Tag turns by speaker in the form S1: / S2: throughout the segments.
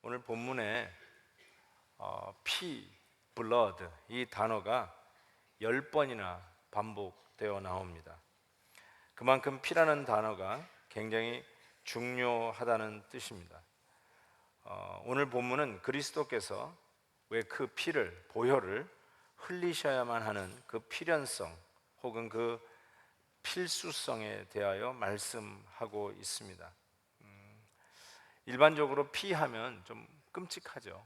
S1: 오늘 본문에 피, blood 이 단어가 10번이나 반복되어 나옵니다. 그만큼 피라는 단어가 굉장히 중요하다는 뜻입니다. 오늘 본문은 그리스도께서 왜 그 피를, 보혈을 흘리셔야만 하는 그 필연성 혹은 그 필수성에 대하여 말씀하고 있습니다. 일반적으로 피하면 좀 끔찍하죠.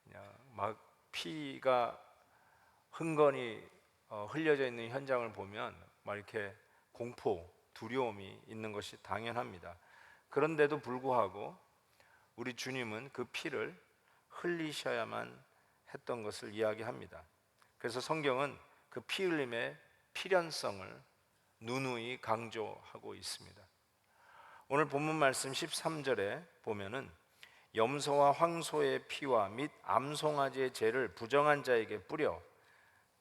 S1: 그냥 막 피가 흥건히 흘려져 있는 현장을 보면 막 이렇게 공포, 두려움이 있는 것이 당연합니다. 그런데도 불구하고 우리 주님은 그 피를 흘리셔야만 했던 것을 이야기합니다. 그래서 성경은 그 피 흘림의 필연성을 누누이 강조하고 있습니다. 오늘 본문 말씀 13절에 보면은 염소와 황소의 피와 및 암송아지의 죄를 부정한 자에게 뿌려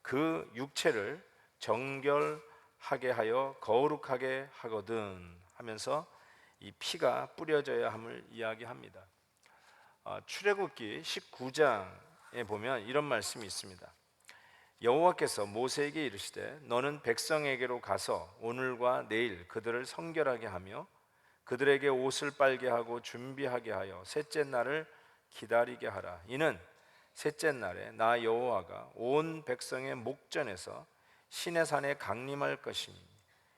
S1: 그 육체를 정결하게 하여 거룩하게 하거든 하면서 이 피가 뿌려져야 함을 이야기합니다. 출애굽기 19장에 보면 이런 말씀이 있습니다. 여호와께서 모세에게 이르시되 너는 백성에게로 가서 오늘과 내일 그들을 성결하게 하며 그들에게 옷을 빨게 하고 준비하게 하여 셋째 날을 기다리게 하라. 이는 셋째 날에 나 여호와가 온 백성의 목전에서 시내 산에 강림할 것이니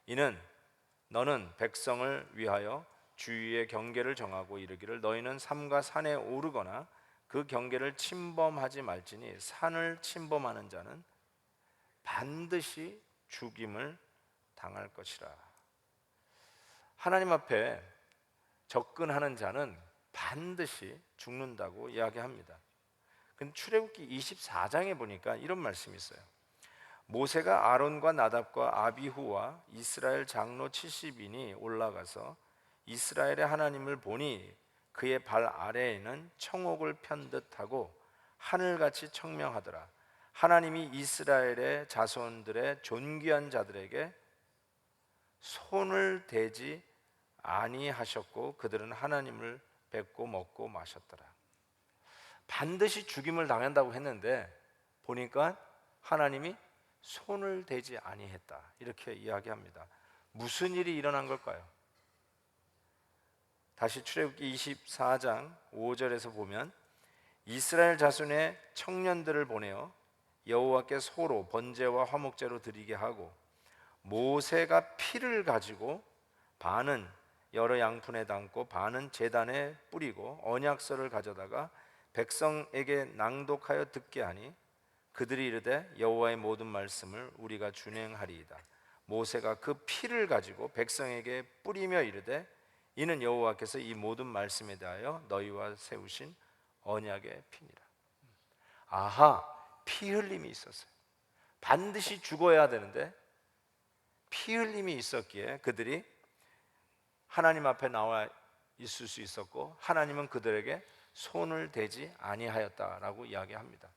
S1: 이는 너는 백성을 위하여 주위의 경계를 정하고 이르기를 너희는 삼가 산에 오르거나 그 경계를 침범하지 말지니 산을 침범하는 자는 반드시 죽임을 당할 것이라. 하나님 앞에 접근하는 자는 반드시 죽는다고 이야기합니다. 근데 출애굽기 24장에 보니까 이런 말씀이 있어요. 모세가 아론과 나답과 아비후와 이스라엘 장로 70인이 올라가서 이스라엘의 하나님을 보니 그의 발 아래에는 청옥을 편 듯하고 하늘같이 청명하더라. 하나님이 이스라엘의 자손들의 존귀한 자들에게 손을 대지 아니하셨고 그들은 하나님을 뵙고 먹고 마셨더라. 반드시 죽임을 당한다고 했는데 보니까 하나님이 손을 대지 아니했다 이렇게 이야기합니다. 무슨 일이 일어난 걸까요? 다시 출애굽기 24장 5절에서 보면 이스라엘 자손의 청년들을 보내어 여호와께 소로 번제와 화목제로 드리게 하고 모세가 피를 가지고 반은 여러 양푼에 담고 반은 제단에 뿌리고 언약서를 가져다가 백성에게 낭독하여 듣게 하니 그들이 이르되 여호와의 모든 말씀을 우리가 준행하리이다. 모세가 그 피를 가지고 백성에게 뿌리며 이르되 이는 여호와께서 이 모든 말씀에 대하여 너희와 세우신 언약의 피니라. 아하, 피 흘림이 있었어요. 반드시 죽어야 되는데 피 흘림이 있었기에 그들이 하나님 앞에 나와 있을 수 있었고 하나님은 그들에게 손을 대지 아니하였다라고 이야기합니다.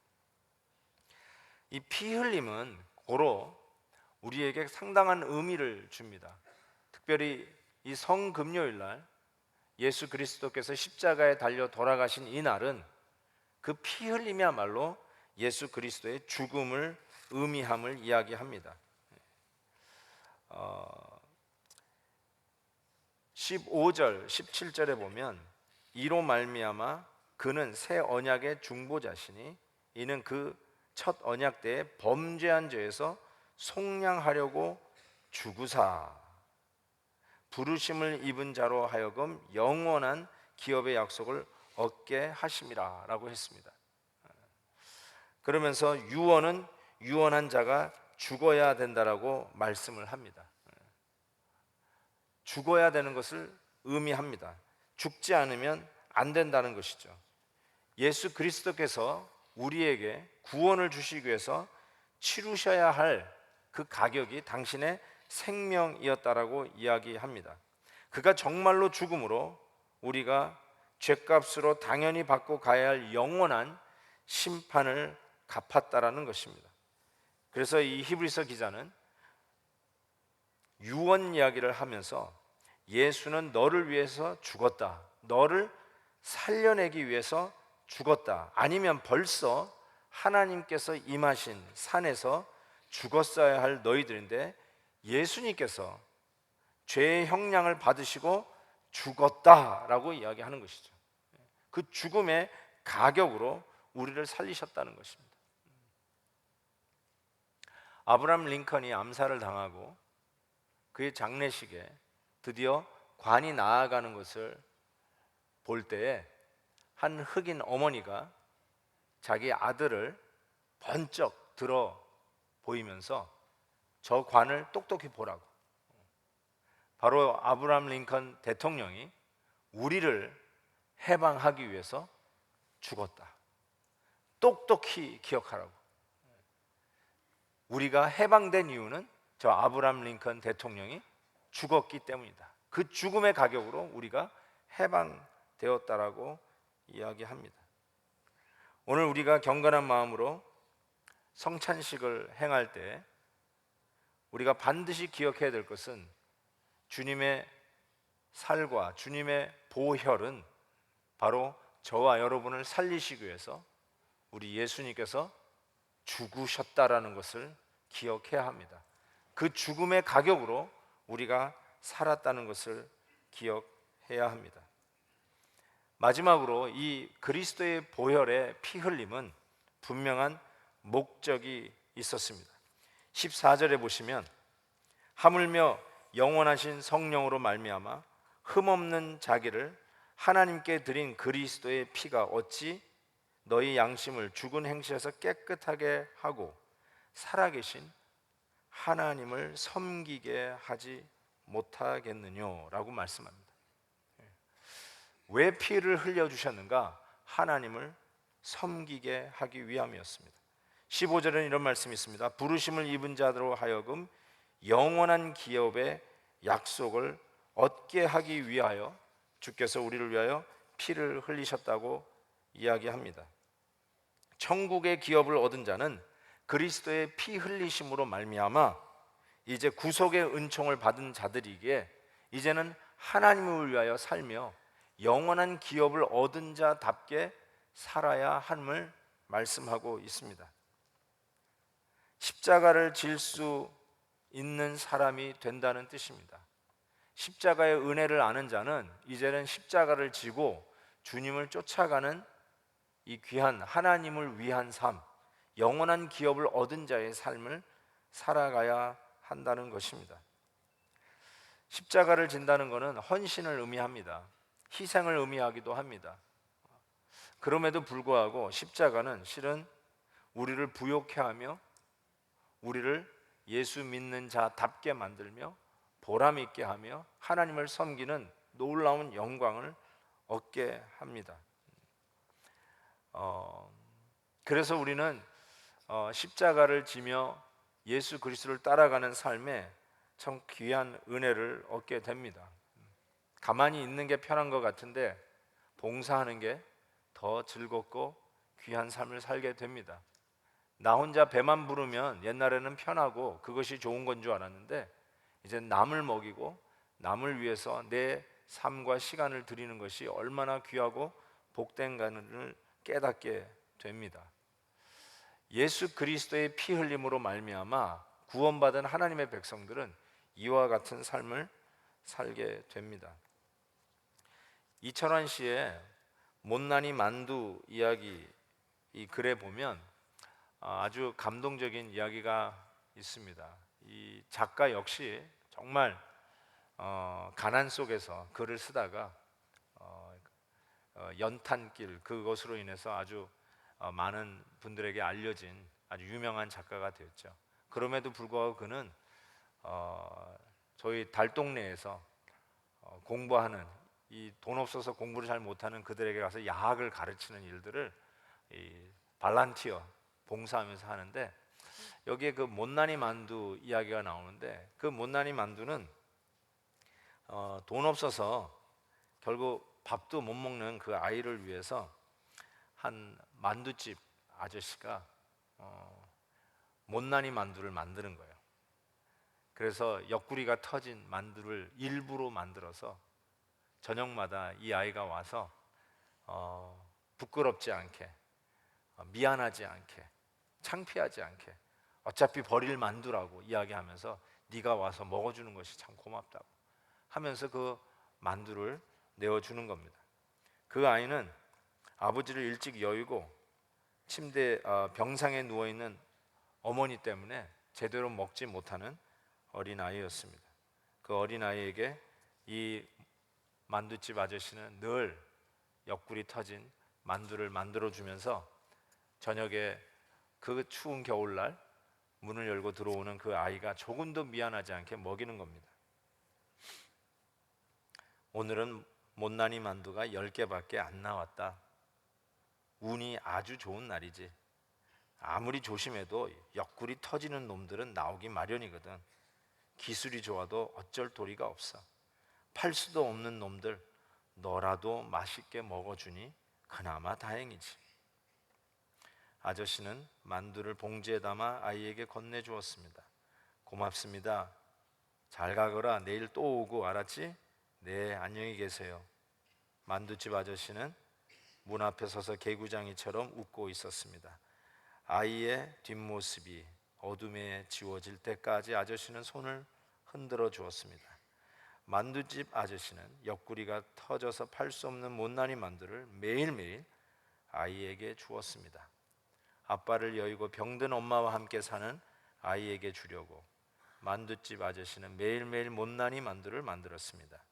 S1: 이 피 흘림은 고로 우리에게 상당한 의미를 줍니다. 특별히 이 성금요일 날 예수 그리스도께서 십자가에 달려 돌아가신 이 날은 그 피 흘림이야말로 예수 그리스도의 죽음을 의미함을 이야기합니다. 15절, 17절에 보면 이로 말미암아 그는 새 언약의 중보자시니 이는 그 첫 언약 때에 범죄한 죄에서 속량하려고 죽으사 부르심을 입은 자로 하여금 영원한 기업의 약속을 얻게 하심이라 라고 했습니다. 그러면서 유언은 유언한 자가 죽어야 된다라고 말씀을 합니다. 죽어야 되는 것을 의미합니다. 죽지 않으면 안 된다는 것이죠. 예수 그리스도께서 우리에게 구원을 주시기 위해서 치르셔야 할 그 가격이 당신의 생명이었다라고 이야기합니다. 그가 정말로 죽음으로 우리가 죄값으로 당연히 받고 가야 할 영원한 심판을 갚았다라는 것입니다. 그래서 이 히브리서 기자는 유언 이야기를 하면서 예수는 너를 위해서 죽었다, 너를 살려내기 위해서 죽었다. 아니면 벌써 하나님께서 임하신 산에서 죽었어야 할 너희들인데 예수님께서 죄의 형량을 받으시고 죽었다라고 이야기하는 것이죠. 그 죽음의 가격으로 우리를 살리셨다는 것입니다. 아브라함 링컨이 암살을 당하고 그의 장례식에 드디어 관이 나아가는 것을 볼 때에 한 흑인 어머니가 자기 아들을 번쩍 들어 보이면서 저 관을 똑똑히 보라고, 바로 아브라함 링컨 대통령이 우리를 해방하기 위해서 죽었다. 똑똑히 기억하라고. 우리가 해방된 이유는 저 아브라함 링컨 대통령이 죽었기 때문이다. 그 죽음의 가격으로 우리가 해방되었다라고 이야기합니다. 오늘 우리가 경건한 마음으로 성찬식을 행할 때 우리가 반드시 기억해야 될 것은 주님의 살과 주님의 보혈은 바로 저와 여러분을 살리시기 위해서 우리 예수님께서 죽으셨다라는 것을 기억해야 합니다. 그 죽음의 가격으로 우리가 살았다는 것을 기억해야 합니다. 마지막으로 이 그리스도의 보혈의 피 흘림은 분명한 목적이 있었습니다. 14절에 보시면 하물며 영원하신 성령으로 말미암아 흠없는 자기를 하나님께 드린 그리스도의 피가 어찌 너희 양심을 죽은 행실에서 깨끗하게 하고 살아계신 하나님을 섬기게 하지 못하겠느냐라고 말씀합니다. 왜 피를 흘려주셨는가? 하나님을 섬기게 하기 위함이었습니다. 15절에는 이런 말씀이 있습니다. 부르심을 입은 자들로 하여금 영원한 기업의 약속을 얻게 하기 위하여 주께서 우리를 위하여 피를 흘리셨다고 이야기합니다. 천국의 기업을 얻은 자는 그리스도의 피 흘리심으로 말미암아 이제 구속의 은총을 받은 자들이기에 이제는 하나님을 위하여 살며 영원한 기업을 얻은 자답게 살아야 함을 말씀하고 있습니다. 십자가를 질 수 있는 사람이 된다는 뜻입니다. 십자가의 은혜를 아는 자는 이제는 십자가를 지고 주님을 쫓아가는 이 귀한 하나님을 위한 삶, 영원한 기업을 얻은 자의 삶을 살아가야 한다는 것입니다. 십자가를 진다는 것은 헌신을 의미합니다. 희생을 의미하기도 합니다. 그럼에도 불구하고 십자가는 실은 우리를 부욕해 하며 우리를 예수 믿는 자답게 만들며 보람 있게 하며 하나님을 섬기는 놀라운 영광을 얻게 합니다. 그래서 우리는 십자가를 지며 예수 그리스도를 따라가는 삶에 참 귀한 은혜를 얻게 됩니다. 가만히 있는 게 편한 것 같은데 봉사하는 게 더 즐겁고 귀한 삶을 살게 됩니다. 나 혼자 배만 부르면 옛날에는 편하고 그것이 좋은 건 줄 알았는데 이제 남을 먹이고 남을 위해서 내 삶과 시간을 드리는 것이 얼마나 귀하고 복된가를 깨닫게 됩니다. 예수 그리스도의 피 흘림으로 말미암아 구원받은 하나님의 백성들은 이와 같은 삶을 살게 됩니다. 이철환 씨의 못난이 만두 이야기, 이 글에 보면 아주 감동적인 이야기가 있습니다. 이 작가 역시 정말 가난 속에서 글을 쓰다가 연탄길, 그것으로 인해서 아주 많은 분들에게 알려진 아주 유명한 작가가 되었죠. 그럼에도 불구하고 그는 저희 달동네에서 공부하는, 이 돈 없어서 공부를 잘 못하는 그들에게 가서 야학을 가르치는 일들을 이 발란티어 봉사하면서 하는데, 여기에 그 못난이 만두 이야기가 나오는데, 그 못난이 만두는 돈 없어서 결국 밥도 못 먹는 그 아이를 위해서 한 만두집 아저씨가 못난이 만두를 만드는 거예요. 그래서 옆구리가 터진 만두를 일부러 만들어서 저녁마다 이 아이가 와서 부끄럽지 않게, 미안하지 않게, 창피하지 않게, 어차피 버릴 만두라고 이야기하면서 네가 와서 먹어주는 것이 참 고맙다고 하면서 그 만두를 내어주는 겁니다. 그 아이는 아버지를 일찍 여의고 병상에 누워있는 어머니 때문에 제대로 먹지 못하는 어린아이였습니다. 그 어린아이에게 이 만두집 아저씨는 늘 옆구리 터진 만두를 만들어주면서 저녁에 그 추운 겨울날 문을 열고 들어오는 그 아이가 조금도 미안하지 않게 먹이는 겁니다. 오늘은 못난이 만두가 10개밖에 안 나왔다. 운이 아주 좋은 날이지. 아무리 조심해도 옆구리 터지는 놈들은 나오기 마련이거든. 기술이 좋아도 어쩔 도리가 없어. 팔 수도 없는 놈들 너라도 맛있게 먹어주니 그나마 다행이지. 아저씨는 만두를 봉지에 담아 아이에게 건네주었습니다. 고맙습니다. 잘 가거라. 내일 또 오고, 알았지? 네, 안녕히 계세요. 만두집 아저씨는 문 앞에 서서 개구장이처럼 웃고 있었습니다. 아이의 뒷모습이 어둠에 지워질 때까지 아저씨는 손을 흔들어 주었습니다. 만두집 아저씨는 옆구리가 터져서 팔 수 없는 못난이 만두를 매일매일 아이에게 주었습니다. 아빠를 여의고 병든 엄마와 함께 사는 아이에게 주려고 만두집 아저씨는 매일매일 못난이 만두를 만들었습니다.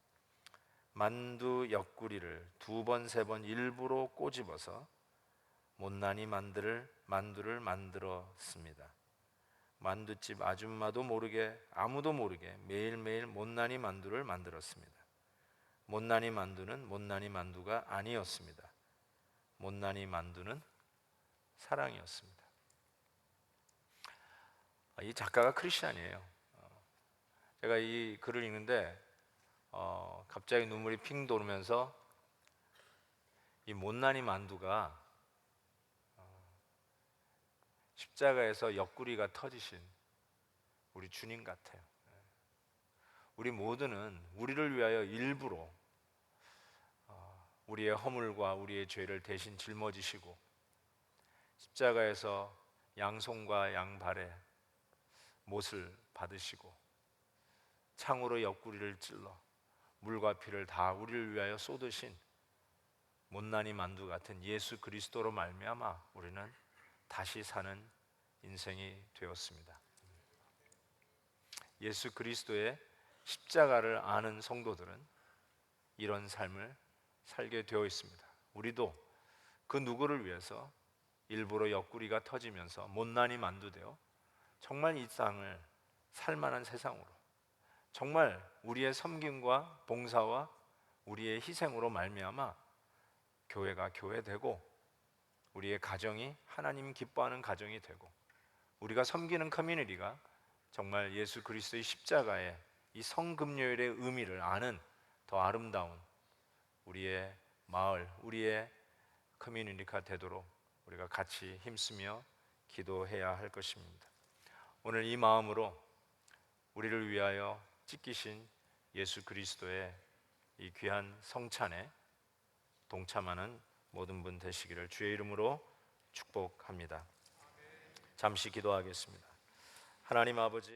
S1: 만두 옆구리를 2번, 3번 일부러 꼬집어서 못난이 만두를 만들었습니다. 만두집 아줌마도 모르게, 아무도 모르게 매일매일 못난이 만두를 만들었습니다. 못난이 만두는 못난이 만두가 아니었습니다. 못난이 만두는 사랑이었습니다. 이 작가가 크리스찬이에요. 제가 이 글을 읽는데 갑자기 눈물이 핑 도면서 이 못난이 만두가 십자가에서 옆구리가 터지신 우리 주님 같아요. 우리 모두는 우리를 위하여 일부러 우리의 허물과 우리의 죄를 대신 짊어지시고 십자가에서 양손과 양발에 못을 받으시고 창으로 옆구리를 찔러 물과 피를 다 우리를 위하여 쏟으신 못난이 만두 같은 예수 그리스도로 말미암아 우리는 다시 사는 인생이 되었습니다. 예수 그리스도의 십자가를 아는 성도들은 이런 삶을 살게 되어 있습니다. 우리도 그 누구를 위해서 일부러 옆구리가 터지면서 못난이 만두되어 정말 이 땅을 살만한 세상으로, 정말 우리의 섬김과 봉사와 우리의 희생으로 말미암아 교회가 교회되고 우리의 가정이 하나님 기뻐하는 가정이 되고 우리가 섬기는 커뮤니티가 정말 예수 그리스도의 십자가의 이 성금요일의 의미를 아는 더 아름다운 우리의 마을, 우리의 커뮤니티가 되도록 우리가 같이 힘쓰며 기도해야 할 것입니다. 오늘 이 마음으로 우리를 위하여 찢기신 예수 그리스도의 이 귀한 성찬에 동참하는 모든 분 되시기를 주의 이름으로 축복합니다. 잠시 기도하겠습니다. 하나님 아버지,